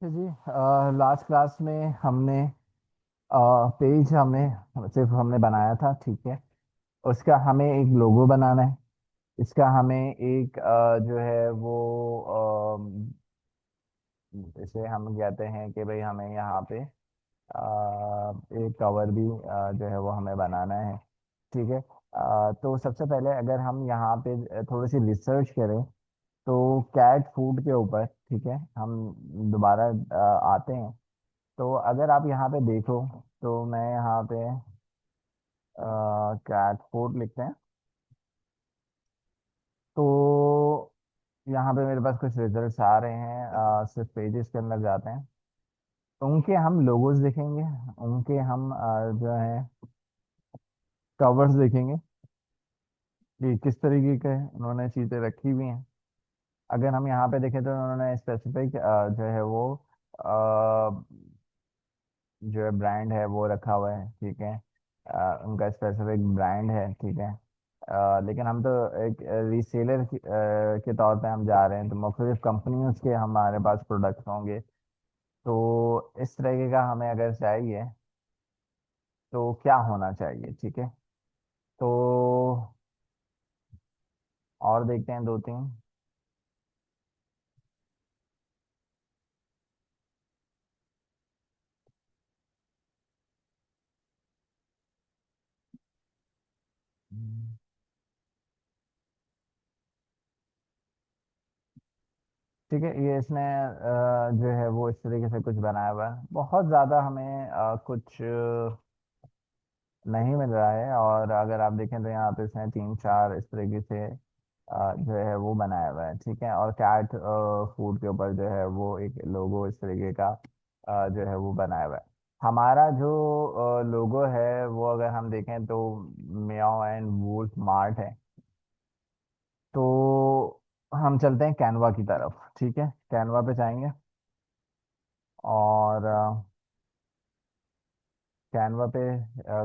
तो जी, last class में हमने पेज हमें सिर्फ हमने बनाया था, ठीक है। उसका हमें एक लोगो बनाना है। इसका हमें एक जो है वो इसे हम कहते हैं कि भाई हमें यहाँ पे एक कवर भी जो है वो हमें बनाना है, ठीक है। तो सबसे पहले अगर हम यहाँ पे थोड़ी सी रिसर्च करें तो कैट फूड के ऊपर, ठीक है, हम दोबारा आते हैं। तो अगर आप यहाँ पे देखो तो मैं यहाँ पे कैट फूड लिखते हैं। तो यहाँ पे मेरे पास कुछ रिजल्ट्स आ रहे हैं, सिर्फ पेजेस के अंदर जाते हैं। तो उनके हम लोगोस देखेंगे, उनके हम जो है कवर्स देखेंगे कि किस तरीके के उन्होंने चीज़ें रखी हुई हैं। अगर हम यहाँ पे देखें तो उन्होंने स्पेसिफिक जो है वो जो है ब्रांड है वो रखा हुआ है, ठीक है। उनका स्पेसिफिक ब्रांड है, ठीक है। लेकिन हम तो एक रीसेलर के तौर पे हम जा रहे हैं, तो मुख्तलिफ कंपनियों के हमारे पास प्रोडक्ट्स होंगे। तो इस तरीके का हमें अगर चाहिए तो क्या होना चाहिए, ठीक है। तो और देखते हैं दो तीन। ठीक है, ये इसने जो है वो इस तरीके से कुछ बनाया हुआ है। बहुत ज़्यादा हमें कुछ नहीं मिल रहा है। और अगर आप देखें तो यहाँ पे इसने तीन चार इस तरीके से जो है वो बनाया हुआ है, ठीक है। और कैट फूड के ऊपर जो है वो एक लोगो इस तरीके का जो है वो बनाया हुआ है। हमारा जो लोगो है वो अगर हम देखें तो मियाओ एंड वूल्फ मार्ट है। तो हम चलते हैं कैनवा की तरफ, ठीक है। कैनवा पे जाएंगे और कैनवा पे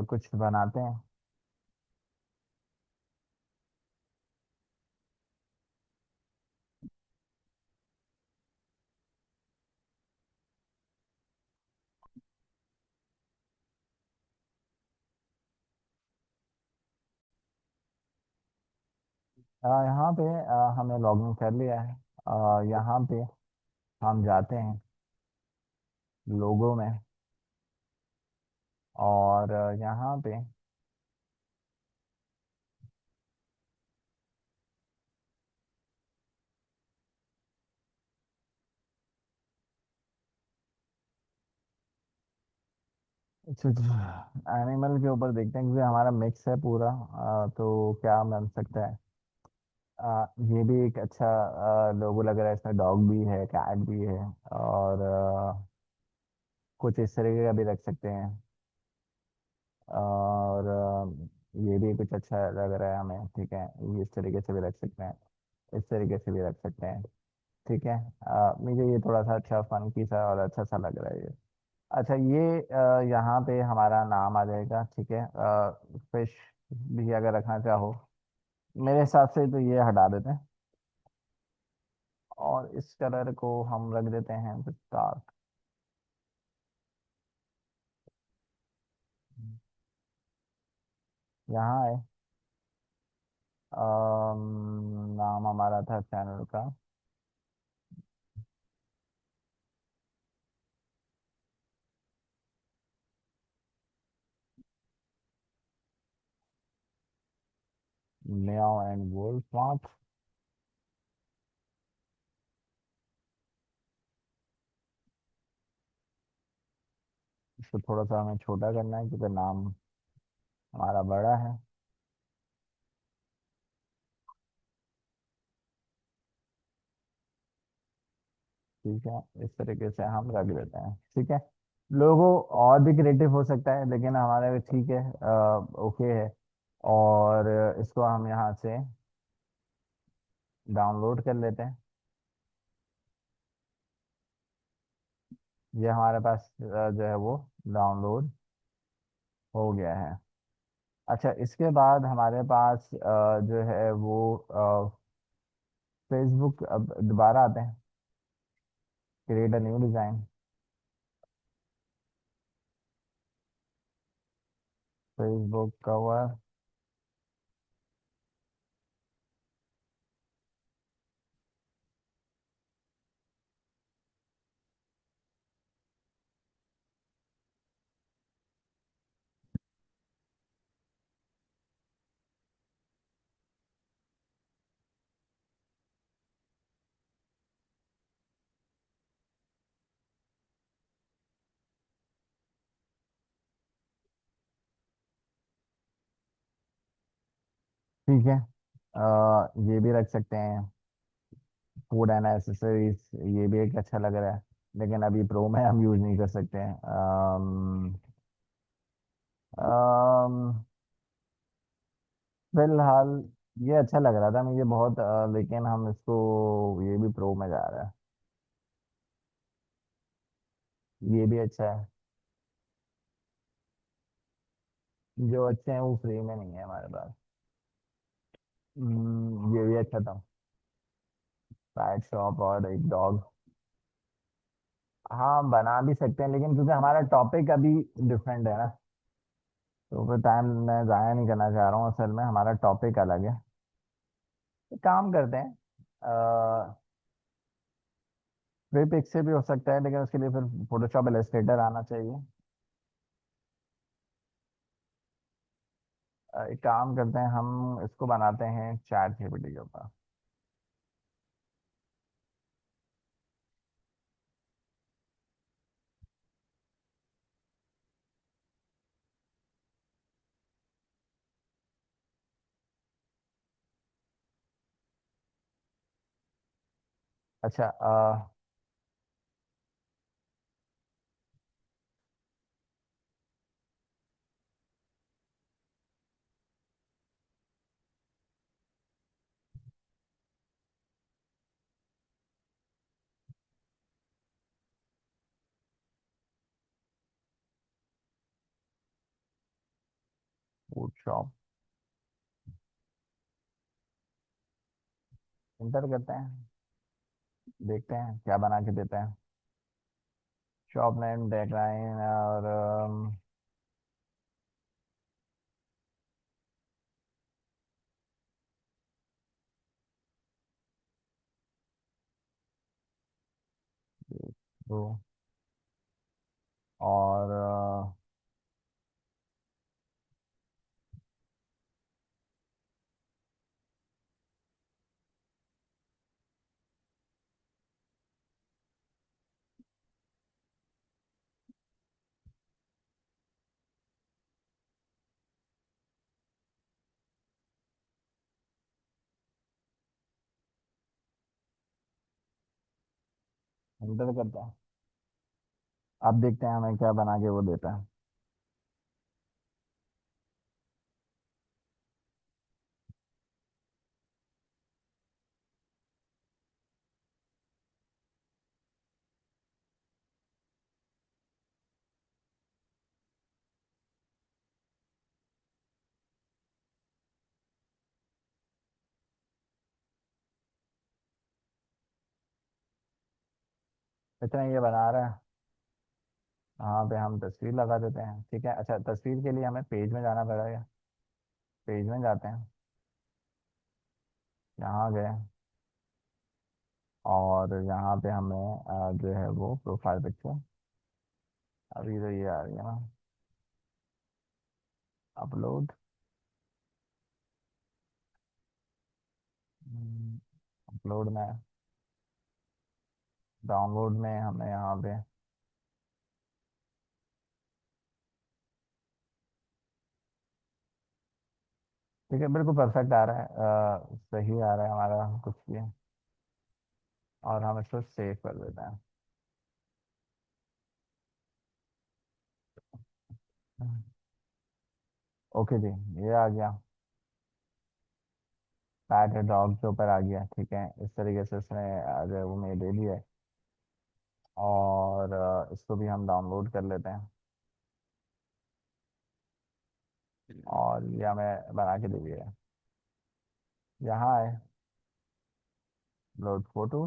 कुछ बनाते हैं। यहाँ पे हमने लॉगिन कर लिया है। यहाँ पे हम जाते हैं लोगो में। और यहाँ पे एनिमल के ऊपर देखते हैं, क्योंकि हमारा मिक्स है पूरा। तो क्या बन सकता है। ये भी एक अच्छा लोगो लग रहा है। इसमें डॉग भी है, कैट भी है। और कुछ इस तरीके का भी रख सकते हैं। और ये भी कुछ अच्छा लग रहा है हमें, ठीक है। ये इस तरीके से भी रख सकते हैं, इस तरीके से भी रख सकते हैं, ठीक है। मुझे ये थोड़ा सा अच्छा फंकी सा और अच्छा सा लग रहा है ये। अच्छा, ये यहाँ पे हमारा नाम आ जाएगा, ठीक है। फिश भी अगर रखना चाहो, मेरे हिसाब से तो ये हटा देते हैं। और इस कलर को हम रख देते हैं डार्क। यहाँ है नाम हमारा था चैनल का म्याओ एंड वुल्फ। इसको थोड़ा सा हमें छोटा करना है क्योंकि नाम हमारा बड़ा है, ठीक है। इस तरीके से हम रख देते हैं, ठीक है। लोगो और भी क्रिएटिव हो सकता है, लेकिन हमारे ठीक है, ओके है। और इसको हम यहाँ से डाउनलोड कर लेते हैं। ये हमारे पास जो है वो डाउनलोड हो गया है। अच्छा, इसके बाद हमारे पास जो है वो फेसबुक, अब दोबारा आते हैं। Create a new design. Facebook cover. ठीक है। ये भी रख सकते हैं। फूड एंड एसेसरीज, ये भी एक अच्छा लग रहा है। लेकिन अभी प्रो में हम यूज नहीं कर सकते हैं। अम, फिलहाल ये अच्छा लग रहा था मुझे बहुत, लेकिन हम इसको, ये भी प्रो में जा रहा है। ये भी अच्छा है। जो अच्छे हैं वो फ्री में नहीं है हमारे पास। ये भी अच्छा था। पैट शॉप और एक डॉग। हाँ बना भी सकते हैं, लेकिन क्योंकि हमारा टॉपिक अभी डिफरेंट है ना, तो फिर टाइम मैं ज़ाया नहीं करना चाह रहा हूँ। असल में हमारा टॉपिक अलग है। तो काम करते हैं, फ्री पिक से भी हो सकता है, लेकिन उसके लिए फिर फोटोशॉप इलस्ट्रेटर आना चाहिए। एक काम करते हैं, हम इसको बनाते हैं चैट जीपीटी के ऊपर। अच्छा, फूड शॉप इंटर करते हैं, देखते हैं क्या बना के देते हैं। शॉप नेम, डेटलाइन और वो, और इंटर करते हैं। अब देखते हैं हमें क्या बना के वो देता है। इतना ये बना रहा है। यहाँ पे हम तस्वीर लगा देते हैं, ठीक है। अच्छा, तस्वीर के लिए हमें पेज में जाना पड़ेगा। पेज में जाते हैं, यहाँ गए, और यहाँ पे हमें जो है वो प्रोफाइल पिक्चर, अभी तो ये आ रही है ना, अपलोड। अपलोड में, डाउनलोड में हमें यहाँ पे, ठीक है, बिल्कुल परफेक्ट आ रहा है, सही आ रहा है हमारा कुछ ये। और हम इसको सेव कर देते हैं। ओके जी, ये आ गया। पैट डॉग के ऊपर आ गया, ठीक है। इस तरीके से इसने जो है वो मेरे दे दिया है। और इसको भी हम डाउनलोड कर लेते हैं, और ये हमें बना के दे दिया है। यहाँ है, लोड फोटो,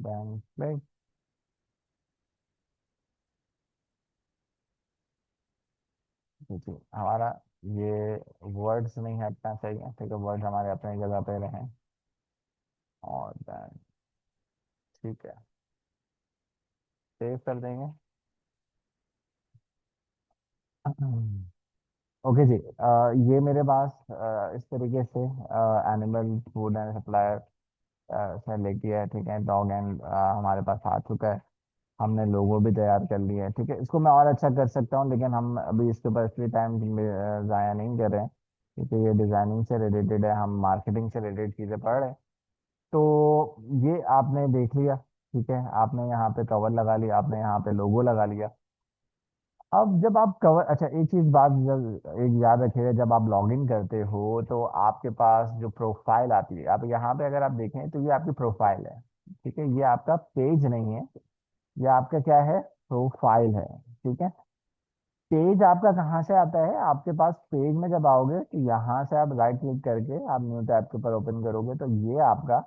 बैंक क्लिक, जी हमारा ये वर्ड्स नहीं हटना चाहिए, ठीक है, वर्ड हमारे अपनी जगह पे रहें। और then ठीक है, सेव कर देंगे। ओके जी, ये मेरे पास इस तरीके से एनिमल फूड एंड सप्लायर से लेके है, ठीक है, डॉग एंड हमारे पास आ चुका है। हमने लोगो भी तैयार कर लिया है, ठीक है। इसको मैं और अच्छा कर सकता हूँ, लेकिन हम अभी इसके ऊपर इसलिए टाइम ज़ाया नहीं कर रहे हैं, क्योंकि ये डिज़ाइनिंग से रिलेटेड है, हम मार्केटिंग से रिलेटेड चीज़ें पढ़ रहे हैं। तो ये आपने देख लिया, ठीक है, आपने यहाँ पे कवर लगा लिया, आपने यहाँ पे लोगो लगा लिया। अब जब आप कवर, अच्छा एक चीज बात जब एक याद रखिएगा, जब आप लॉगिन करते हो तो आपके पास जो प्रोफाइल आती है, आप यहाँ पे अगर आप देखें तो ये आपकी प्रोफाइल है, ठीक है, ये आपका पेज नहीं है, ये आपका क्या है, प्रोफाइल है, ठीक है। पेज आपका कहाँ से आता है, आपके पास पेज में जब आओगे तो यहाँ से आप राइट क्लिक करके आप न्यू टैब के ऊपर ओपन करोगे तो ये आपका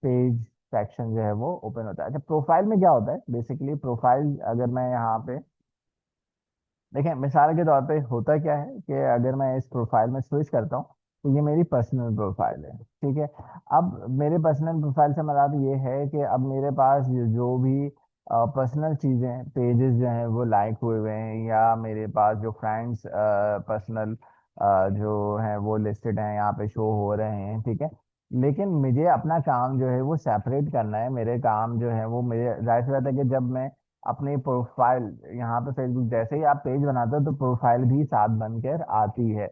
पेज सेक्शन जो है वो ओपन होता है। अच्छा, प्रोफाइल में क्या होता है, बेसिकली प्रोफाइल अगर मैं यहाँ पे देखें, मिसाल के तौर पे होता क्या है कि अगर मैं इस प्रोफाइल में स्विच करता हूँ तो ये मेरी पर्सनल प्रोफाइल है, ठीक है। अब मेरे पर्सनल प्रोफाइल से मतलब ये है कि अब मेरे पास जो भी पर्सनल चीज़ें पेजेस जो हैं वो लाइक हुए हुए हैं, या मेरे पास जो फ्रेंड्स पर्सनल जो हैं वो लिस्टेड हैं, यहाँ पे शो हो रहे हैं, ठीक है। लेकिन मुझे अपना काम जो है वो सेपरेट करना है, मेरे काम जो है वो मेरे, जाहिर सी बात है कि जब मैं अपनी प्रोफाइल यहाँ पे फेसबुक जैसे ही आप पेज बनाते हो तो प्रोफाइल भी साथ बनकर आती है।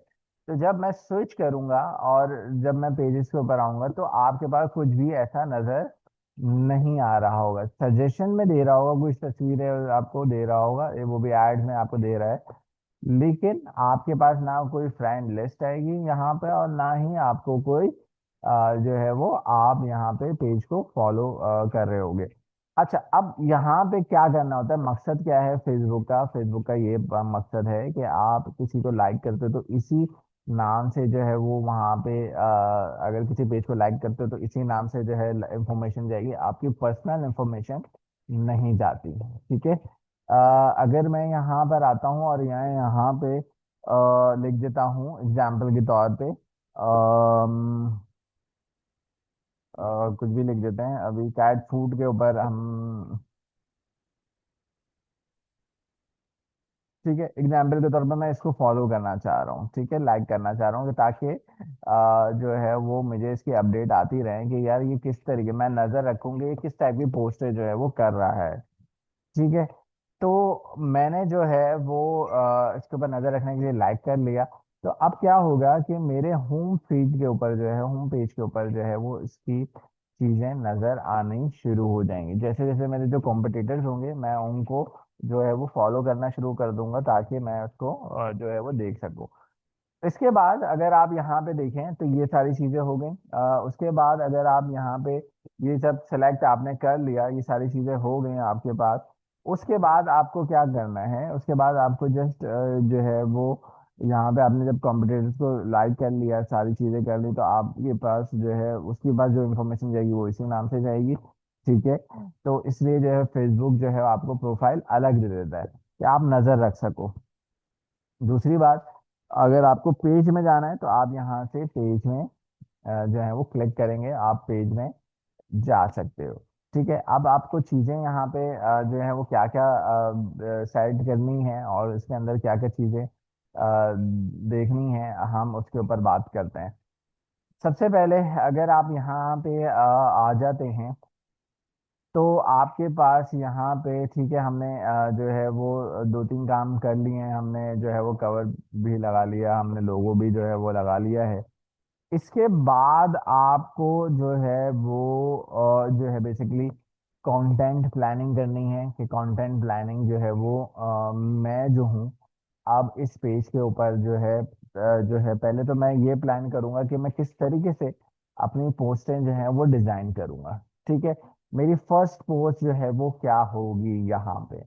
तो जब मैं स्विच करूंगा और जब मैं पेजेस के ऊपर आऊंगा तो आपके पास कुछ भी ऐसा नजर नहीं आ रहा होगा, सजेशन में दे रहा होगा, कुछ तस्वीरें आपको दे रहा होगा, वो भी एड्स में आपको दे रहा है, लेकिन आपके पास ना कोई फ्रेंड लिस्ट आएगी यहाँ पे और ना ही आपको कोई जो है वो आप यहाँ पे पेज को फॉलो कर रहे होगे। अच्छा, अब यहाँ पे क्या करना होता है, मकसद क्या है फेसबुक का ये मकसद है कि आप किसी को लाइक करते हो तो इसी नाम से जो है वो वहाँ पे अगर किसी पेज को लाइक करते हो तो इसी नाम से जो है इंफॉर्मेशन जाएगी, आपकी पर्सनल इंफॉर्मेशन नहीं जाती, ठीक है। अगर मैं यहाँ पर आता हूँ और यहाँ पे लिख देता हूँ एग्जाम्पल के तौर पे, कुछ भी लिख देते हैं, अभी कैट फूड के ऊपर हम, ठीक है, एग्जाम्पल के तौर पे मैं इसको फॉलो करना चाह रहा हूँ, ठीक है, लाइक करना चाह रहा हूँ, कि ताकि जो है वो मुझे इसकी अपडेट आती रहे कि यार ये किस तरीके, मैं नजर रखूंगी ये किस टाइप की पोस्टर जो है वो कर रहा है, ठीक है। तो मैंने जो है वो इसके ऊपर नजर रखने के लिए लाइक कर लिया। तो अब क्या होगा कि मेरे होम फीड के ऊपर जो है, होम पेज के ऊपर जो है वो इसकी चीजें नजर आनी शुरू हो जाएंगी, जैसे जैसे मेरे जो कॉम्पिटिटर्स होंगे मैं उनको जो है वो फॉलो करना शुरू कर दूंगा, ताकि मैं उसको जो है वो देख सकूं। इसके बाद अगर आप यहाँ पे देखें तो ये सारी चीजें हो गई, उसके बाद अगर आप यहाँ पे ये सब सेलेक्ट आपने कर लिया, ये सारी चीजें हो गई आपके पास, उसके बाद आपको क्या करना है, उसके बाद आपको जस्ट जो है वो यहाँ पे आपने जब कंप्यूटर्स को लाइक कर लिया, सारी चीजें कर ली, तो आपके पास जो है उसके बाद जो इन्फॉर्मेशन जाएगी वो इसी नाम से जाएगी, ठीक है। तो इसलिए जो है फेसबुक जो है आपको प्रोफाइल अलग दे देता है कि आप नजर रख सको। दूसरी बात, अगर आपको पेज में जाना है तो आप यहाँ से पेज में जो है वो क्लिक करेंगे, आप पेज में जा सकते हो, ठीक है। अब आपको चीज़ें यहाँ पे जो है वो क्या क्या सेट करनी है और इसके अंदर क्या क्या चीज़ें देखनी है, हम उसके ऊपर बात करते हैं। सबसे पहले अगर आप यहाँ पे आ जाते हैं तो आपके पास यहाँ पे, ठीक है, हमने जो है वो दो तीन काम कर लिए हैं, हमने जो है वो कवर भी लगा लिया, हमने लोगो भी जो है वो लगा लिया है। इसके बाद आपको जो है वो जो है बेसिकली कंटेंट प्लानिंग करनी है, कि कंटेंट प्लानिंग जो है वो मैं जो हूँ अब इस पेज के ऊपर जो है जो है पहले तो मैं ये प्लान करूंगा कि मैं किस तरीके से अपनी पोस्टें जो है वो डिजाइन करूंगा, ठीक है। मेरी फर्स्ट पोस्ट जो है वो क्या होगी यहाँ पे,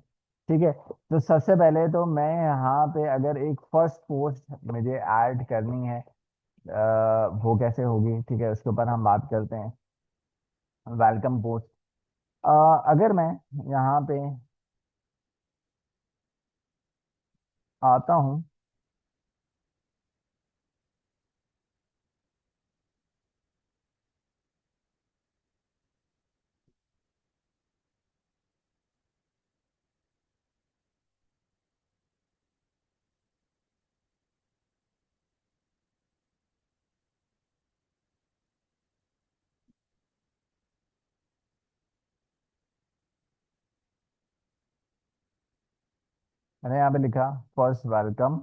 ठीक है। तो सबसे पहले तो मैं यहाँ पे अगर एक फर्स्ट पोस्ट मुझे ऐड करनी है, वो कैसे होगी, ठीक है, उसके ऊपर हम बात करते हैं। वेलकम पोस्ट, अगर मैं यहाँ पे आता हूँ मैंने यहाँ पे लिखा फर्स्ट वेलकम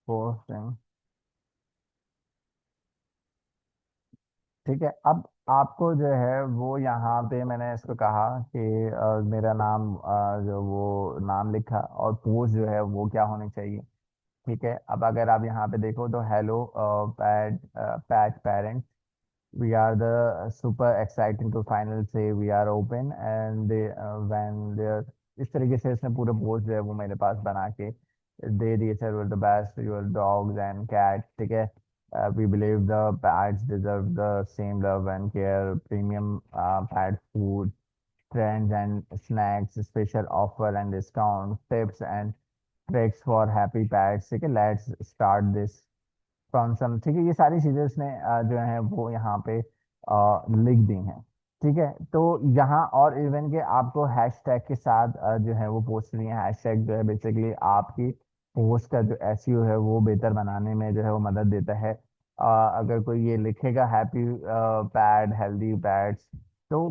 पोस्टिंग। ठीक है, अब आपको जो है वो यहाँ पे मैंने इसको कहा कि मेरा नाम, जो वो नाम लिखा, और पोस्ट जो है वो क्या होनी चाहिए। ठीक है, अब अगर आप यहाँ पे देखो तो hello PAT PAT parents, we are the super exciting to final say we are open and they when they're, इस तरीके से इसने पूरे पोस्ट जो है वो मेरे पास बना के दे दिए। Sir the best your dogs and cats. ठीक है, we believe the pets deserve the same love and care, premium pet food, trends and snacks, special offer and discount, tips and tricks for happy pets। ठीक है, let's start this कॉन्सम। ठीक है, ये सारी चीजें उसने जो है वो यहाँ पे लिख दी हैं। ठीक है, तो यहाँ और इवन के आपको हैशटैग के साथ जो है वो पोस्ट करनी है। हैशटैग जो है बेसिकली आपकी पोस्ट का जो एसईओ है वो बेहतर बनाने में जो है वो मदद देता है। अगर कोई ये लिखेगा हैप्पी पैड हेल्दी पैड्स, तो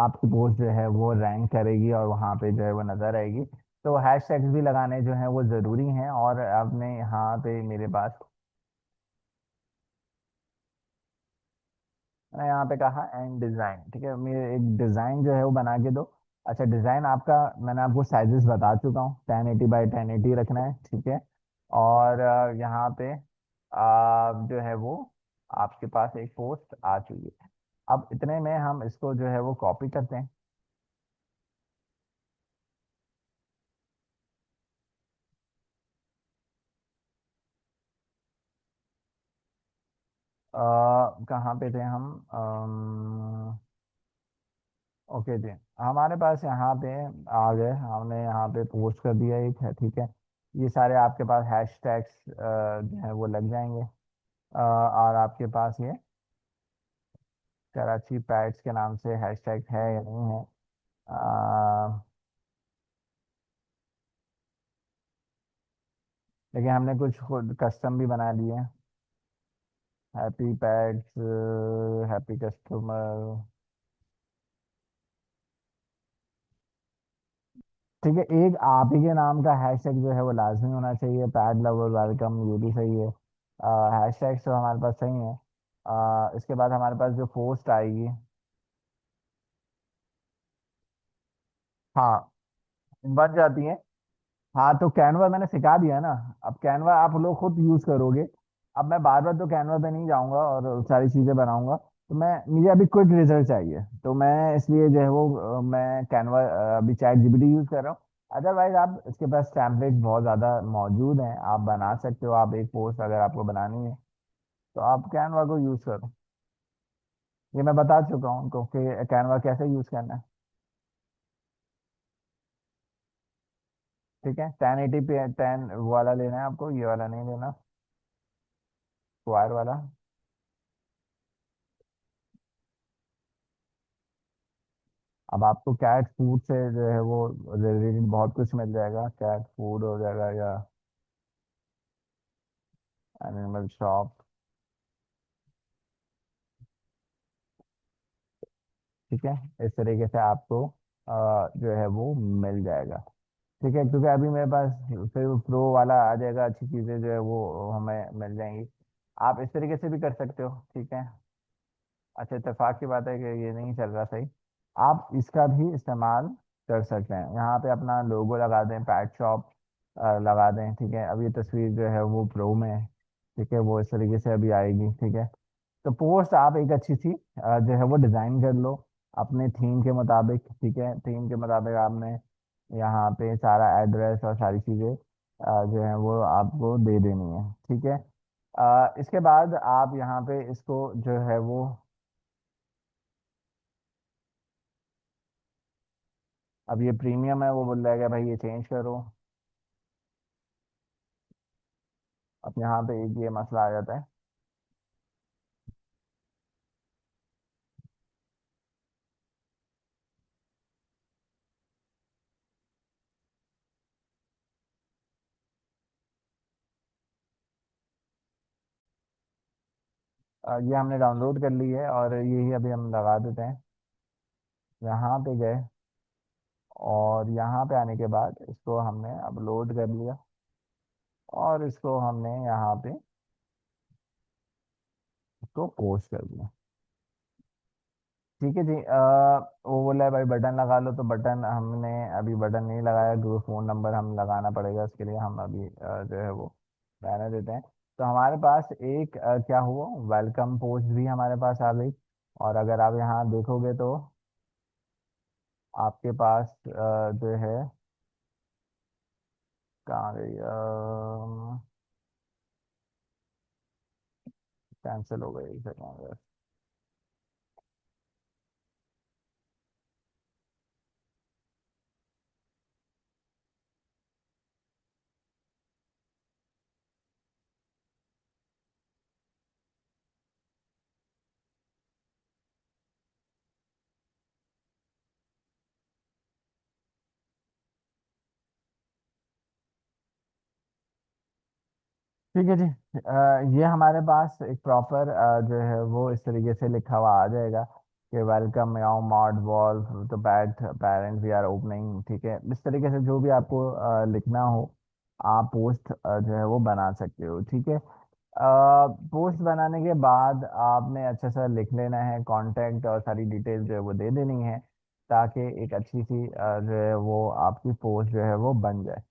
आपकी पोस्ट जो है वो रैंक करेगी और वहाँ पे जो है वो नजर आएगी। तो हैशटैग्स भी लगाने जो है वो जरूरी हैं। और आपने यहाँ पे मेरे पास, मैंने यहाँ पे कहा एंड डिजाइन। ठीक है, मेरे एक डिजाइन जो है वो बना के दो। अच्छा, डिजाइन आपका मैंने आपको साइजेस बता चुका हूँ, 1080 बाई 1080 रखना है। ठीक है, और यहाँ पे जो है वो आपके पास एक पोस्ट आ चुकी है। अब इतने में हम इसको जो है वो कॉपी करते हैं। कहाँ पे थे हम? ओके जी, हमारे पास यहाँ पे आ गए, हमने यहाँ पे पोस्ट कर दिया एक है। ठीक है, ये सारे आपके पास हैशटैग्स जो है वो लग जाएंगे। और आपके पास ये कराची पैट्स के नाम से हैशटैग है या नहीं है? लेकिन हमने कुछ खुद कस्टम भी बना लिए हैं। Happy pets, happy customer. ठीक है, एक आप ही के नाम का हैशटैग जो है वो लाजमी होना चाहिए। पैड लवर वेलकम, ये भी सही है। हैशटैग्स तो हमारे पास सही है। इसके बाद हमारे पास जो पोस्ट आएगी, हाँ, बन जाती है। हाँ, तो कैनवा मैंने सिखा दिया ना। अब कैनवा आप लोग खुद यूज करोगे। अब मैं बार बार तो कैनवा पे नहीं जाऊंगा और सारी चीजें बनाऊंगा। तो मैं, मुझे अभी क्विक रिजल्ट चाहिए, तो मैं इसलिए जो है वो मैं कैनवा अभी चैट जीपीटी यूज कर रहा हूँ। अदरवाइज आप इसके पास टैम्पलेट बहुत ज़्यादा मौजूद हैं, आप बना सकते हो। आप एक पोस्ट अगर आपको बनानी है तो आप कैनवा को यूज करो। ये मैं बता चुका हूँ उनको कि कैनवा कैसे यूज करना है। ठीक है, 1080 पे 10 वाला लेना है आपको, ये वाला नहीं लेना, स्क्वायर वाला। अब आपको कैट फूड से जो है वो रिलेटेड बहुत कुछ मिल जाएगा। कैट फूड हो जाएगा या एनिमल शॉप। ठीक है, इस तरीके से आपको जो है वो मिल जाएगा। ठीक है, क्योंकि अभी मेरे पास फिर प्रो वाला आ जाएगा, अच्छी चीज़ें जो है वो हमें मिल जाएंगी। आप इस तरीके से भी कर सकते हो। ठीक है, अच्छा, इत्तेफाक की बात है कि ये नहीं चल रहा सही। आप इसका भी इस्तेमाल कर सकते हैं, यहाँ पे अपना लोगो लगा दें, पैट शॉप लगा दें। ठीक है, अब ये तस्वीर जो है वो प्रो में है। ठीक है, वो इस तरीके से अभी आएगी। ठीक है, तो पोस्ट आप एक अच्छी सी जो है वो डिज़ाइन कर लो अपने थीम के मुताबिक। ठीक है, थीम के मुताबिक आपने यहाँ पे सारा एड्रेस और सारी चीज़ें जो है वो आपको दे देनी है। ठीक है, इसके बाद आप यहाँ पे इसको जो है वो, अब ये प्रीमियम है, वो बोल रहा है कि भाई ये चेंज करो। अब यहाँ पे एक ये मसला आ जाता है। ये हमने डाउनलोड कर ली है और यही अभी हम लगा देते हैं। यहाँ पे गए, और यहाँ पे आने के बाद इसको हमने अपलोड कर लिया और इसको हमने यहाँ पे इसको पोस्ट कर दिया। ठीक है जी। वो बोला है भाई बटन लगा लो, तो बटन हमने अभी बटन नहीं लगाया क्योंकि फ़ोन नंबर हम लगाना पड़ेगा, उसके लिए हम अभी जो है वो रहने देते हैं। तो हमारे पास एक क्या हुआ, वेलकम पोस्ट भी हमारे पास आ गई। और अगर आप यहाँ देखोगे तो आपके पास जो है, कहाँ गई, कैंसिल हो गई, एक सेकंड। ठीक है जी। ये हमारे पास एक प्रॉपर जो है वो इस तरीके से लिखा हुआ आ जाएगा कि वेलकम म्याऊ मार्ट वॉल्व तो bat parent we are opening. ठीक है, इस तरीके से जो भी आपको लिखना हो आप पोस्ट जो है वो बना सकते हो। ठीक है। पोस्ट बनाने के बाद आपने अच्छे से लिख लेना है, कांटेक्ट और सारी डिटेल जो है वो दे देनी है, ताकि एक अच्छी सी जो है वो आपकी पोस्ट जो है वो बन जाए।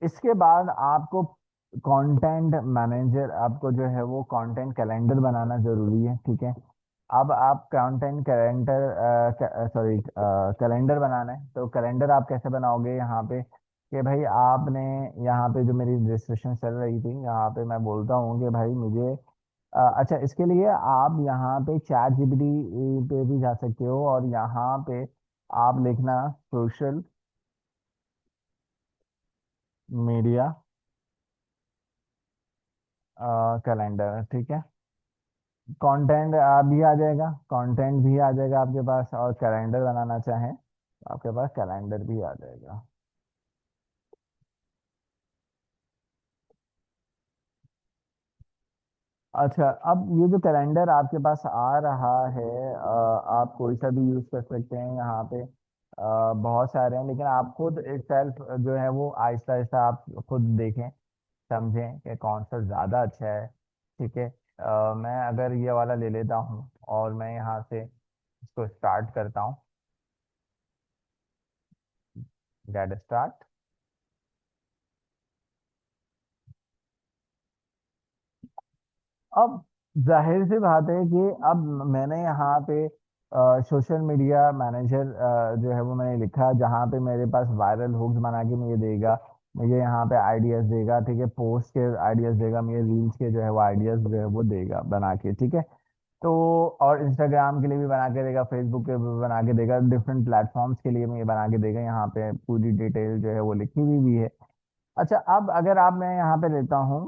इसके बाद आपको कंटेंट मैनेजर, आपको जो है वो कंटेंट कैलेंडर बनाना जरूरी है। ठीक है। अब आप कंटेंट कैलेंडर, सॉरी, कैलेंडर बनाना है, तो कैलेंडर आप कैसे बनाओगे यहाँ पे कि भाई आपने यहाँ पे जो मेरी रजिस्ट्रेशन चल रही थी यहाँ पे मैं बोलता हूँ कि भाई मुझे अच्छा, इसके लिए आप यहाँ पे चैट जीपीटी पे भी जा सकते हो और यहाँ पे आप लिखना सोशल मीडिया कैलेंडर। ठीक है। कंटेंट भी आ जाएगा, कंटेंट भी आ जाएगा आपके पास, और कैलेंडर बनाना चाहें तो आपके पास कैलेंडर भी आ जाएगा। अच्छा, अब ये जो कैलेंडर आपके पास आ रहा है, आप कोई सा भी यूज़ कर सकते हैं यहाँ पे। बहुत सारे हैं, लेकिन आप खुद सेल्फ जो है वो आहिस्ता आहिस्ता आप खुद देखें, समझें कि कौन सा ज़्यादा अच्छा है। ठीक है। मैं अगर ये वाला ले लेता हूँ और मैं यहाँ से इसको स्टार्ट करता हूँ, गेट स्टार्ट। अब जाहिर सी बात है कि अब मैंने यहाँ पे सोशल मीडिया मैनेजर जो है वो मैंने लिखा, जहाँ पे मेरे पास वायरल हुक्स बना के मुझे देगा, मुझे यहाँ पे आइडियाज देगा। ठीक है, पोस्ट के आइडियाज देगा, मुझे रील्स के जो है वो आइडियाज जो है वो देगा बना के। ठीक है। तो और इंस्टाग्राम के लिए भी बना के देगा, फेसबुक के भी बना के देगा, डिफरेंट प्लेटफॉर्म्स के लिए मुझे बना के देगा। यहाँ पे पूरी डिटेल जो है वो लिखी हुई भी है। अच्छा, अब अगर आप मैं यहाँ पे लेता हूँ,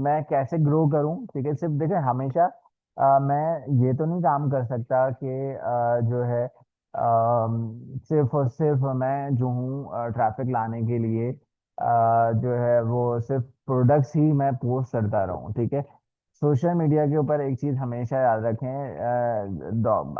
मैं कैसे ग्रो करूँ। ठीक है, सिर्फ देखिए हमेशा मैं ये तो नहीं काम कर सकता कि जो है सिर्फ और सिर्फ मैं जो हूँ ट्रैफिक लाने के लिए जो है वो सिर्फ प्रोडक्ट्स ही मैं पोस्ट करता रहूँ। ठीक है। सोशल मीडिया के ऊपर एक चीज़ हमेशा याद रखें,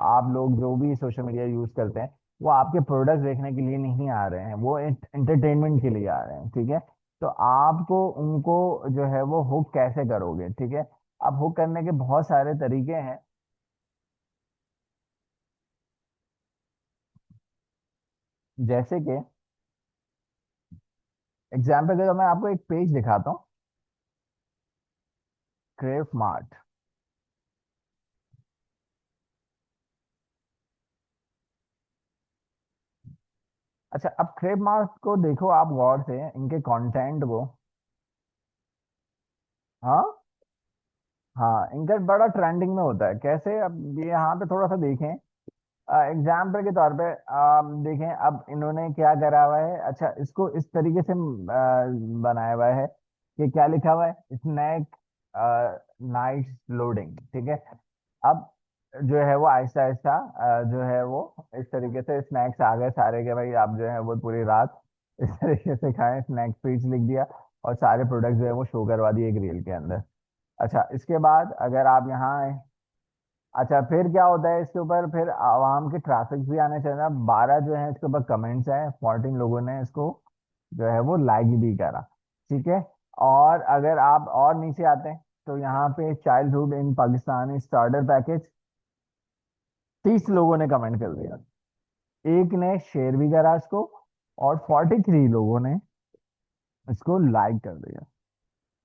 आप लोग जो भी सोशल मीडिया यूज़ करते हैं वो आपके प्रोडक्ट देखने के लिए नहीं आ रहे हैं, वो एंटरटेनमेंट के लिए आ रहे हैं। ठीक है। तो आपको उनको जो है वो हुक कैसे करोगे। ठीक है। अब हुक करने के बहुत सारे तरीके हैं, जैसे कि एग्जाम्पल के तो मैं आपको एक पेज दिखाता हूँ, क्रेव मार्ट। अच्छा, अब क्रेव मार्ट को देखो आप गौर से, इनके कंटेंट को। हाँ, हाँ, इनका बड़ा ट्रेंडिंग में होता है। कैसे, अब ये यहाँ पे थोड़ा सा देखें, एग्जाम्पल के तौर पे आप देखें, अब इन्होंने क्या करा हुआ है। अच्छा, इसको इस तरीके से बनाया हुआ है कि क्या लिखा हुआ है, स्नैक नाइट लोडिंग। ठीक है। अब जो है वो आहिस्ता आहिस्ता जो है वो इस तरीके से स्नैक्स आ गए सारे के, भाई आप जो है वो पूरी रात इस तरीके से खाएं, स्नैक फीड्स लिख दिया और सारे प्रोडक्ट्स जो है वो शो करवा दिए एक रील के अंदर। अच्छा, इसके बाद अगर आप यहाँ आए, अच्छा, फिर क्या होता है इसके ऊपर, फिर आवाम के ट्रैफिक भी आने चाहिए ना। 12 जो है इसके ऊपर कमेंट्स आए, 14 लोगों ने इसको जो है वो लाइक भी करा। ठीक है। और अगर आप और नीचे आते हैं तो यहाँ पे चाइल्डहुड इन पाकिस्तान स्टार्टर पैकेज, 30 लोगों ने कमेंट कर दिया, एक ने शेयर भी करा इसको, और 43 लोगों ने इसको लाइक कर दिया।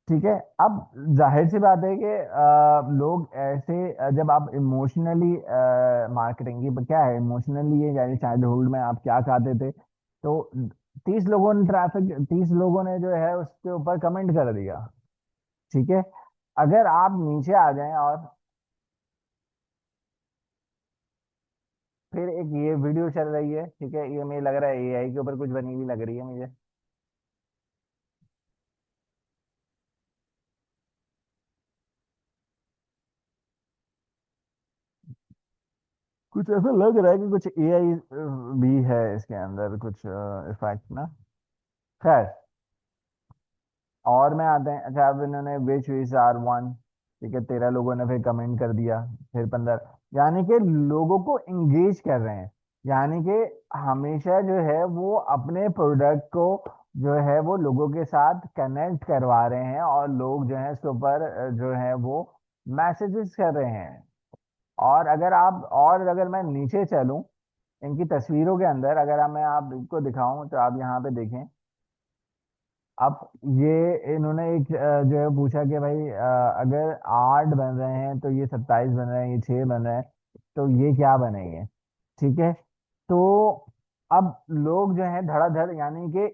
ठीक है। अब जाहिर सी बात है कि लोग ऐसे जब आप इमोशनली, मार्केटिंग की क्या है इमोशनली, ये यानी चाइल्डहुड में आप क्या खाते थे, तो 30 लोगों ने जो है उसके ऊपर कमेंट कर दिया। ठीक है। अगर आप नीचे आ जाएं, और फिर एक ये वीडियो चल रही है, ठीक है, ये मुझे लग रहा है एआई के ऊपर कुछ बनी हुई लग रही है मुझे। कुछ ऐसा लग रहा है कि कुछ एआई भी है इसके अंदर, कुछ इफेक्ट ना। खैर, और में आते हैं। अच्छा, अब इन्होंने विच इज आर वन, ठीक है, 13 लोगों ने फिर कमेंट कर दिया। फिर 15, यानी कि लोगों को एंगेज कर रहे हैं, यानी कि हमेशा जो है वो अपने प्रोडक्ट को जो है वो लोगों के साथ कनेक्ट करवा रहे हैं, और लोग जो है इसके ऊपर जो है वो मैसेजेस कर रहे हैं। और अगर मैं नीचे चलूं इनकी तस्वीरों के अंदर, अगर मैं आपको दिखाऊं तो आप यहाँ पे देखें। अब ये इन्होंने एक जो है पूछा कि भाई, अगर 8 बन रहे हैं तो ये 27 बन रहे हैं, ये 6 बन रहे हैं, तो ये क्या बनेंगे। ठीक है। तो अब लोग जो है धड़ाधड़, यानी कि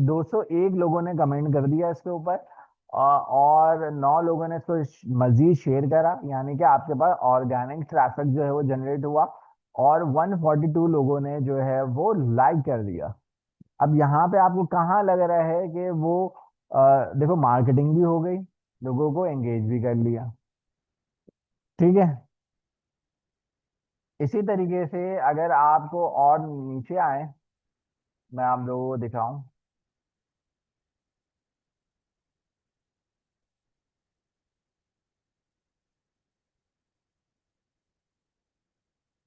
201 लोगों ने कमेंट कर दिया इसके ऊपर, और 9 लोगों ने इसको मजीद शेयर करा, यानी कि आपके पास ऑर्गेनिक ट्रैफिक जो है वो जनरेट हुआ, और 142 लोगों ने जो है वो लाइक कर दिया। अब यहाँ पे आपको कहाँ लग रहा है कि वो देखो, मार्केटिंग भी हो गई, लोगों को एंगेज भी कर लिया। ठीक है। इसी तरीके से अगर आपको और नीचे आए, मैं आप लोगों को दिखाऊं।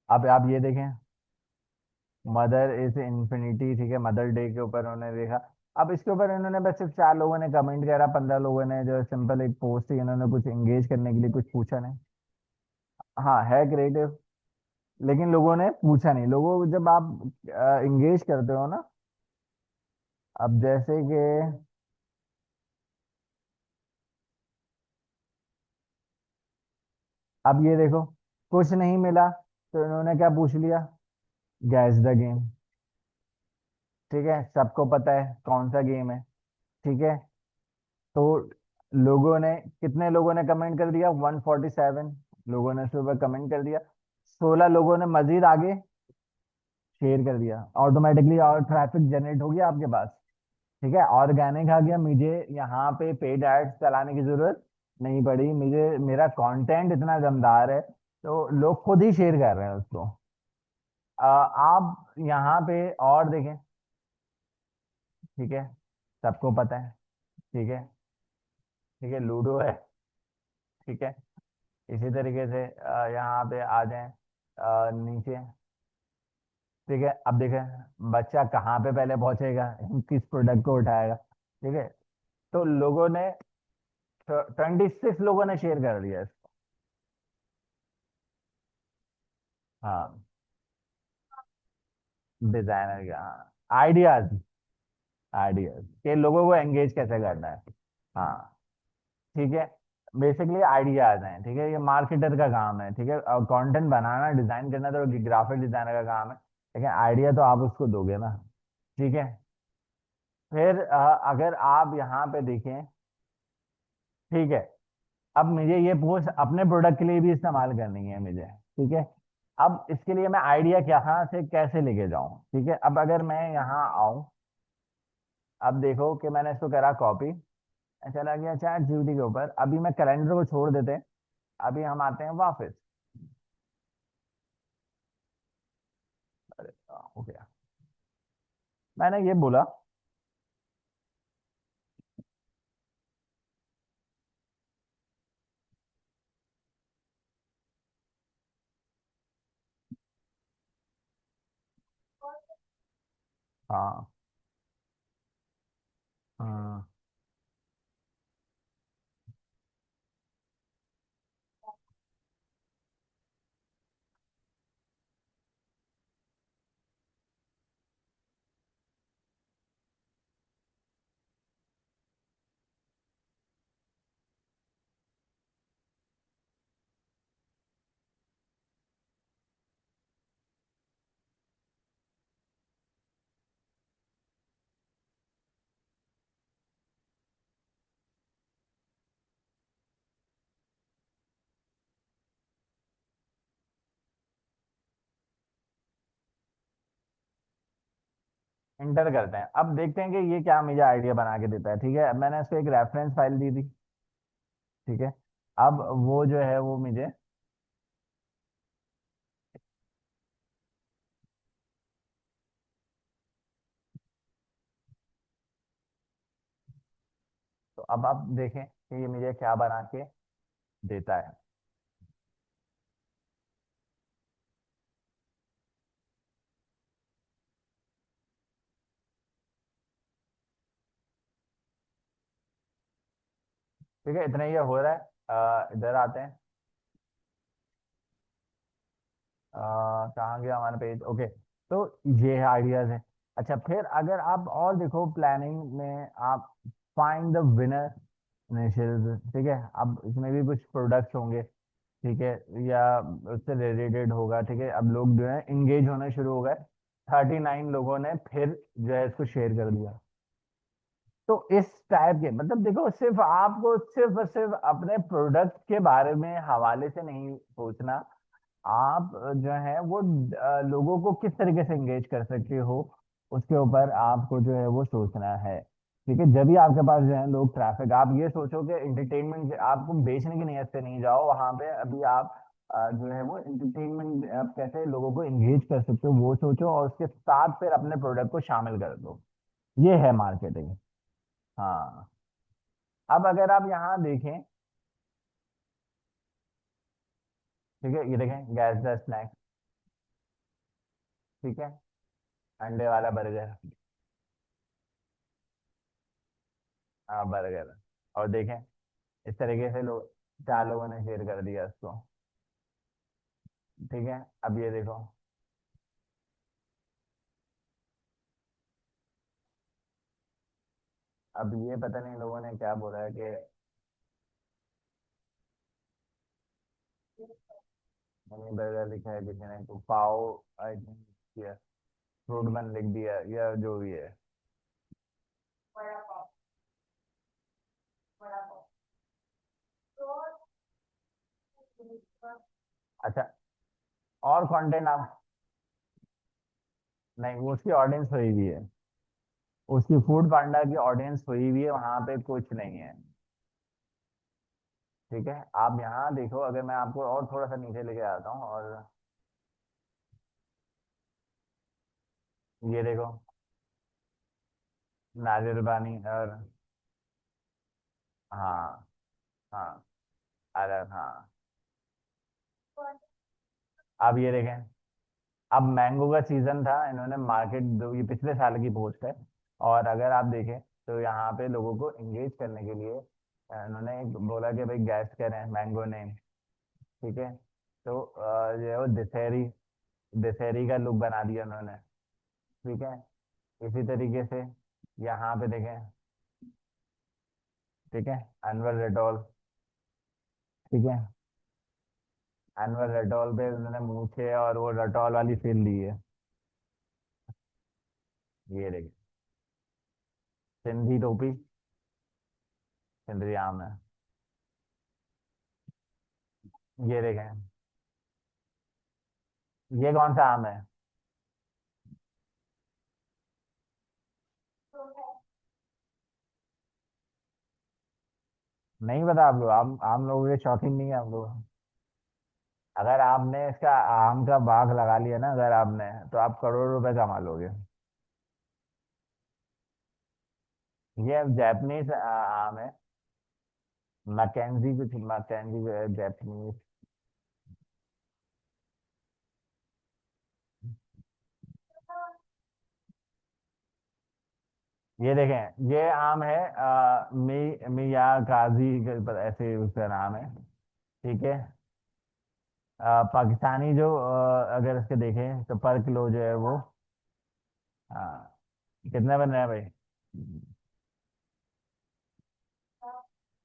अब आप ये देखें, मदर इज इन्फिनिटी, ठीक है, मदर डे के ऊपर उन्होंने देखा। अब इसके ऊपर इन्होंने बस सिर्फ 4 लोगों ने कमेंट करा, 15 लोगों ने जो सिंपल एक पोस्ट थी, इन्होंने कुछ एंगेज करने के लिए कुछ पूछा नहीं। हाँ, है क्रिएटिव, लेकिन लोगों ने पूछा नहीं। लोगों को जब आप एंगेज करते हो ना, अब जैसे कि अब ये देखो, कुछ नहीं मिला तो इन्होंने क्या पूछ लिया, गैस द गेम। ठीक है, सबको पता है कौन सा गेम है। ठीक है। तो कितने लोगों ने कमेंट कर दिया, 147 लोगों ने सुबह कमेंट कर दिया। 16 लोगों ने मजीद आगे शेयर कर दिया, ऑटोमेटिकली और ट्रैफिक जनरेट हो गया आपके पास। ठीक है, ऑर्गेनिक आ गया, मुझे यहाँ पे पेड एड्स चलाने की जरूरत नहीं पड़ी, मुझे मेरा कंटेंट इतना दमदार है, तो लोग खुद ही शेयर कर रहे हैं उसको। आप यहाँ पे और देखें। ठीक है, सबको पता है। ठीक है। ठीक है, लूडो है। ठीक है। इसी तरीके से यहाँ पे आ जाएं नीचे। ठीक है, अब देखें बच्चा कहाँ पे पहले पहुंचेगा, किस प्रोडक्ट को उठाएगा। ठीक है। तो लोगों ने 26 लोगों ने शेयर कर दिया इसको। हाँ, डिजाइनर का, हाँ, आइडियाज, आइडियाज के लोगों को एंगेज कैसे करना है। हाँ। ठीक है। बेसिकली आइडियाज हैं, ठीक है, ये मार्केटर का काम है। ठीक है, और कंटेंट बनाना, डिजाइन करना तो ग्राफिक डिजाइनर का काम है, लेकिन आइडिया तो आप उसको दोगे ना। ठीक है। फिर अगर आप यहाँ पे देखें, ठीक है, अब मुझे ये पोस्ट अपने प्रोडक्ट के लिए भी इस्तेमाल करनी है मुझे। ठीक है। अब इसके लिए मैं आइडिया कहाँ से कैसे लेके जाऊँ। ठीक है, अब अगर मैं यहाँ आऊँ, अब देखो कि मैंने इसको करा कॉपी, चला गया चैट जीपीटी के ऊपर। अभी मैं कैलेंडर को छोड़ देते हैं, अभी हम आते हैं वापस। अरे हो गया। मैंने ये बोला, हाँ। हम्म। इंटर करते हैं, अब देखते हैं कि ये क्या मुझे आइडिया बना के देता है। ठीक है, अब मैंने इसको एक रेफरेंस फाइल दी थी। ठीक है, अब वो जो है वो मुझे, तो अब आप देखें कि ये मुझे क्या बना के देता है। ठीक है, इतना ये हो रहा है। इधर आते हैं। कहाँ गया हमारा पेज? ओके, तो ये है आइडियाज है। अच्छा, फिर अगर आप और देखो प्लानिंग में, आप फाइंड द विनर इनिशियल्स। ठीक है, अब इसमें भी कुछ प्रोडक्ट्स होंगे। ठीक है, या उससे रिलेटेड होगा। ठीक है, अब लोग जो है इंगेज होने शुरू हो गए। 39 लोगों ने फिर जो है इसको शेयर कर दिया। तो इस टाइप के, मतलब देखो, सिर्फ आपको सिर्फ और सिर्फ अपने प्रोडक्ट के बारे में हवाले से नहीं सोचना। आप जो है वो लोगों को किस तरीके से एंगेज कर सकते हो, उसके ऊपर आपको जो है वो सोचना है। ठीक है, जब भी आपके पास जो है लोग ट्रैफिक, आप ये सोचो कि एंटरटेनमेंट, आपको बेचने की नीयत से नहीं जाओ वहां पे। अभी आप जो है वो एंटरटेनमेंट, आप कैसे लोगों को एंगेज कर सकते हो वो सोचो, और उसके साथ फिर अपने प्रोडक्ट को शामिल कर दो। ये है मार्केटिंग। हाँ। अब अगर आप यहाँ देखें, ठीक है, ये देखें, गैस द स्नैक। ठीक है, अंडे वाला बर्गर। हाँ, बर्गर। और देखें, इस तरीके से लोग, 4 लोगों ने शेयर कर दिया इसको। ठीक है, अब ये देखो। अब ये पता नहीं लोगों ने क्या बोला है कि मनी बर्गर लिखा है, किसी ने तो पाव, आई थिंक, फ्रूट बन लिख दिया, या जो भी है। अच्छा, और कंटेंट आप, नहीं, वो उसकी ऑडियंस हुई भी है। उसकी फूड पांडा की ऑडियंस हुई भी है, वहां पे कुछ नहीं है। ठीक है, आप यहाँ देखो, अगर मैं आपको और थोड़ा सा नीचे लेके आता हूँ, और ये देखो, नाजिर बानी और, हाँ, हाँ, अरे हाँ। अब ये देखें, अब मैंगो का सीजन था, इन्होंने मार्केट दो, ये पिछले साल की पोस्ट है। और अगर आप देखें तो यहाँ पे लोगों को एंगेज करने के लिए इन्होंने एक बोला कि भाई गैस करें मैंगो नेम। ठीक है, तो जो है वो दशहरी, दशहरी का लुक बना दिया उन्होंने। ठीक है, इसी तरीके से यहाँ पे देखें। ठीक है, अनवर रटोल। ठीक है, अनवर रटोल पे उन्होंने मूछे और वो रटोल वाली फील दी है। ये देखिए, सिंधी टोपी, सिंधी आम है। ये देखें, ये कौन सा आम है? नहीं पता आप लोग? आम लोगों के शौकीन नहीं है आप लोग? अगर आपने इसका आम का बाग लगा लिया ना, अगर आपने, तो आप करोड़ रुपए कमा लोगे। ये जैपनीज आम है। मैकेंजी, कुछ मैकेंजी जो है जैपनीज। ये देखें, ये आम है मिया काजी ऐसे उसका नाम है। ठीक है। पाकिस्तानी जो अगर इसके देखें तो पर किलो जो है वो, हाँ, कितने बन रहे हैं भाई?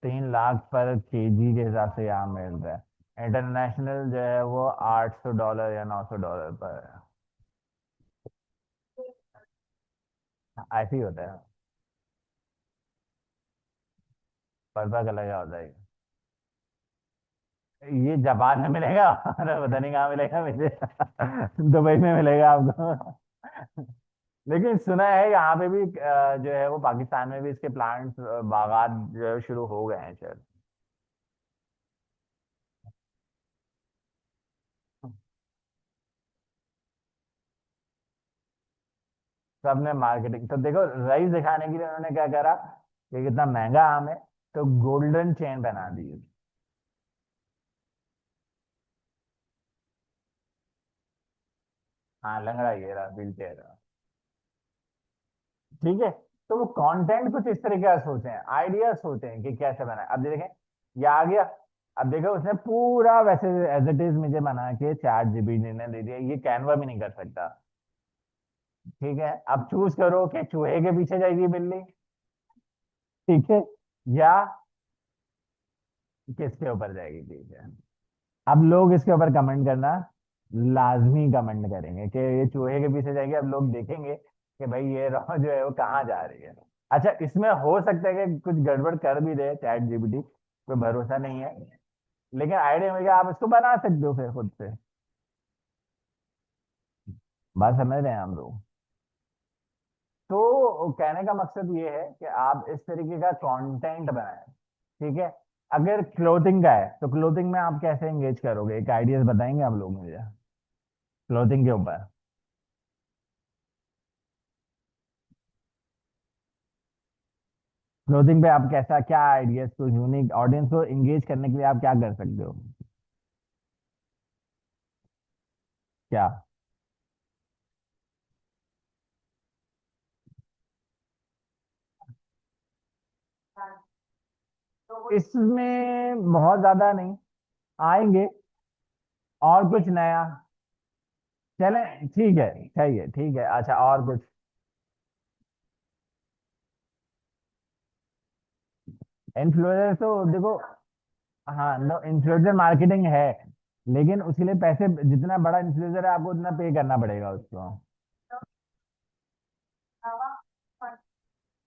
3 लाख पर केजी के हिसाब से यहाँ मिल रहा है। इंटरनेशनल जो है वो $800 या $900 पर है। ऐसे ही होता है। पर्दा का लगा होता है। ये जापान में मिलेगा अरे पता नहीं कहाँ मिलेगा मुझे दुबई में मिलेगा आपको। लेकिन सुना है यहाँ पे भी जो है वो पाकिस्तान में भी इसके प्लांट्स बागात जो है शुरू हो गए हैं शायद। सबने मार्केटिंग तो देखो, रईस दिखाने के लिए उन्होंने क्या करा कि कितना महंगा आम है, तो गोल्डन चेन बना दी। हाँ, लंगड़ा ये रहा, व्हील चेयर। ठीक है। तो वो कंटेंट कुछ इस तरीके का सोचे हैं, आइडिया सोचे हैं कि कैसे बनाए। अब देखें, ये आ गया। अब देखो उसने पूरा वैसे एज इट इज मुझे बना के ChatGPT ने दे दिया, ये कैनवा भी नहीं कर सकता। ठीक है, अब चूज करो कि चूहे के पीछे जाएगी बिल्ली, ठीक है, या किसके ऊपर जाएगी। ठीक है। अब लोग इसके ऊपर कमेंट करना लाजमी कमेंट करेंगे कि ये चूहे के पीछे जाएगी। अब लोग देखेंगे कि भाई ये रॉ जो है वो कहाँ जा रही है। अच्छा, इसमें हो सकता है कि कुछ गड़बड़ कर भी दे ChatGPT, कोई भरोसा नहीं है। लेकिन आइडिया मिल गया, आप इसको बना सकते हो फिर खुद से। बात समझ रहे हैं हम लोग? तो कहने का मकसद ये है कि आप इस तरीके का कंटेंट बनाएं। ठीक है। अगर क्लोथिंग का है तो क्लोथिंग में आप कैसे एंगेज करोगे, एक आइडियाज बताएंगे आप लोग मुझे क्लोथिंग के ऊपर? क्लोथिंग पे आप कैसा, क्या आइडियाज को यूनिक ऑडियंस को एंगेज करने के लिए आप क्या कर सकते हो? क्या? इसमें बहुत ज्यादा नहीं आएंगे, और कुछ नया। चले, ठीक है, सही है, ठीक है। अच्छा, और कुछ? इन्फ्लुएंसर तो देखो, हाँ, नो, इन्फ्लुएंसर मार्केटिंग है, लेकिन उसके लिए पैसे, जितना बड़ा इन्फ्लुएंसर है आपको उतना पे करना पड़ेगा उसको।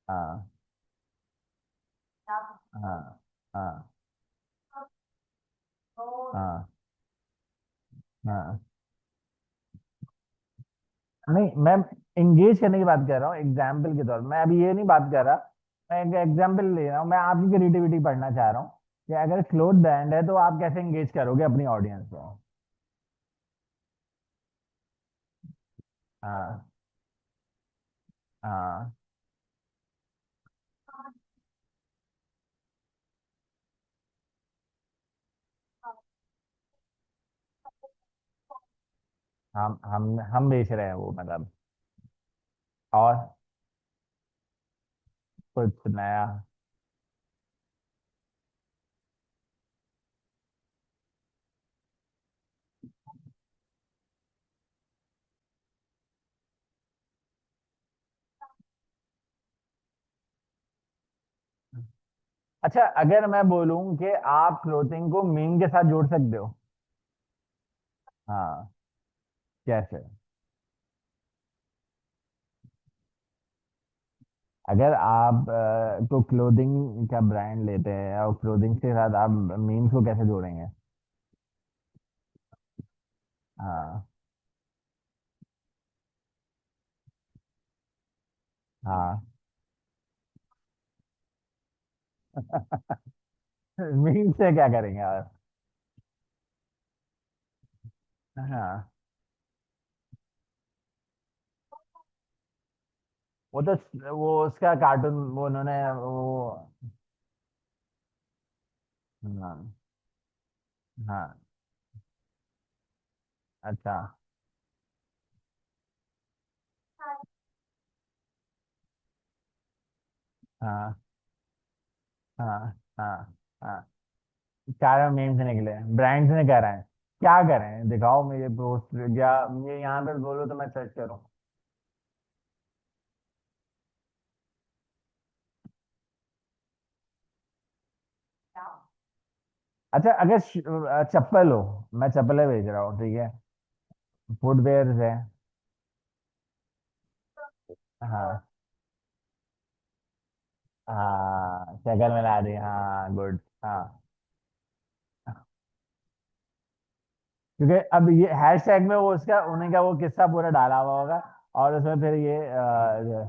हाँ, हाँ, हाँ, हाँ, हाँ। नहीं, मैं इंगेज करने की बात कर रहा हूँ एग्जाम्पल के तौर पर, मैं अभी ये नहीं बात कर रहा। मैं एक एग्जाम्पल ले रहा हूँ, मैं आपकी क्रिएटिविटी पढ़ना चाह रहा हूँ कि अगर क्लोथ ब्रांड है तो आप कैसे इंगेज करोगे अपनी ऑडियंस को। हाँ, हाँ। हम बेच रहे हैं वो, मतलब। और कुछ नया? अच्छा, अगर मैं बोलूं कि आप क्लोथिंग को मीम के साथ जोड़ सकते हो? हाँ, कैसे? अगर आप को क्लोथिंग का ब्रांड लेते हैं और क्लोथिंग के साथ आप मीम्स को कैसे जोड़ेंगे? हाँ, हाँ। मीम से क्या करेंगे आप? हाँ, वो तो, वो उसका कार्टून वो उन्होंने वो, हाँ, हाँ। अच्छा, हाँ हाँ हाँ हाँ। चारों मीम से निकले, ब्रांड्स ने करा है। क्या करें, दिखाओ मुझे पोस्ट या ये यहाँ पे बोलो तो मैं सर्च करूँ। अच्छा, अगर चप्पल हो, मैं चप्पलें बेच रहा हूँ, ठीक है, फुटवेयर है। हाँ हाँ, शक्ल मिला दी, हाँ गुड। हाँ, क्योंकि अब ये हैशटैग में वो उसका उन्हीं का वो किस्सा पूरा डाला हुआ होगा, और उसमें फिर ये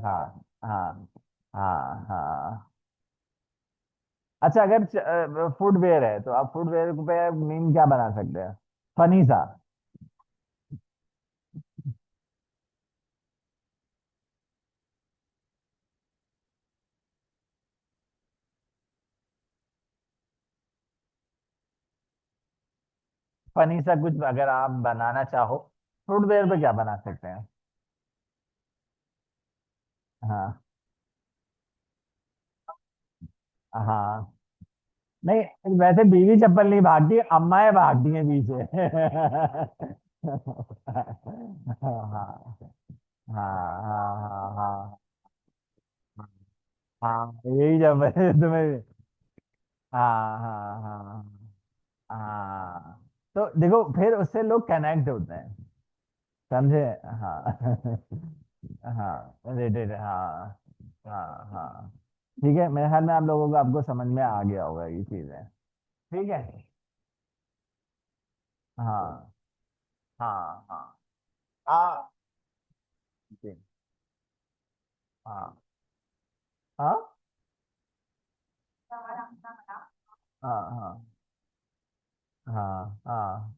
हाँ हाँ हाँ हाँ। अच्छा, अगर फुटवेयर है तो आप फुटवेयर पे मीम क्या बना सकते हैं, फनी सा। फनी सा कुछ अगर आप बनाना चाहो, फुटवेयर पे क्या बना सकते हैं। हाँ हाँ। नहीं, वैसे बीवी चप्पल नहीं भागती, अम्माएं भागती हैं पीछे। हाँ हाँ हाँ हाँ हाँ हाँ, यही जब तुम्हें। हाँ हाँ हाँ हाँ। तो देखो फिर उससे लोग कनेक्ट होते हैं, समझे। हाँ हाँ, रिलेटेड, हाँ हाँ हाँ। ठीक है, मेरे ख्याल में आप लोगों को, आपको समझ में आ गया होगा ये चीजें। ठीक है। हाँ हाँ हाँ हाँ जी, हाँ हाँ हाँ हाँ हाँ हाँ।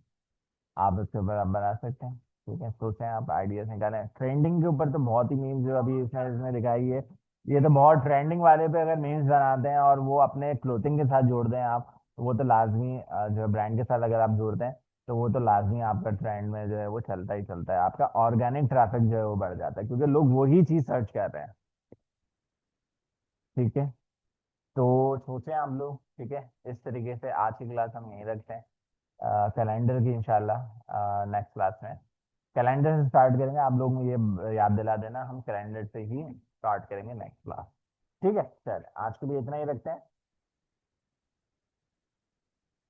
आप उसके ऊपर आप बना सकते हैं। ठीक है, सोचें, आप आइडियाज निकालें। ट्रेंडिंग के ऊपर तो बहुत ही मीम्स जो अभी इसने इसने दिखाई है, ये तो बहुत ट्रेंडिंग वाले पे अगर मीम्स बनाते हैं और वो अपने क्लोथिंग के साथ जोड़ दें आप, तो वो तो लाजमी जो ब्रांड के साथ अगर आप जोड़ते हैं, तो वो तो लाजमी आपका ट्रेंड में जो है वो चलता ही चलता है, आपका ऑर्गेनिक ट्रैफिक जो है वो बढ़ जाता है, क्योंकि लोग वही चीज़ सर्च कर रहे हैं। ठीक है, तो सोचें आप लोग। ठीक है, इस तरीके से आज की क्लास हम यहीं रखते हैं। कैलेंडर की इंशाल्लाह नेक्स्ट क्लास में कैलेंडर से स्टार्ट करेंगे। आप लोग मुझे याद दिला देना, हम कैलेंडर से ही स्टार्ट करेंगे नेक्स्ट क्लास। ठीक है, चल आज के लिए इतना ही रखते हैं।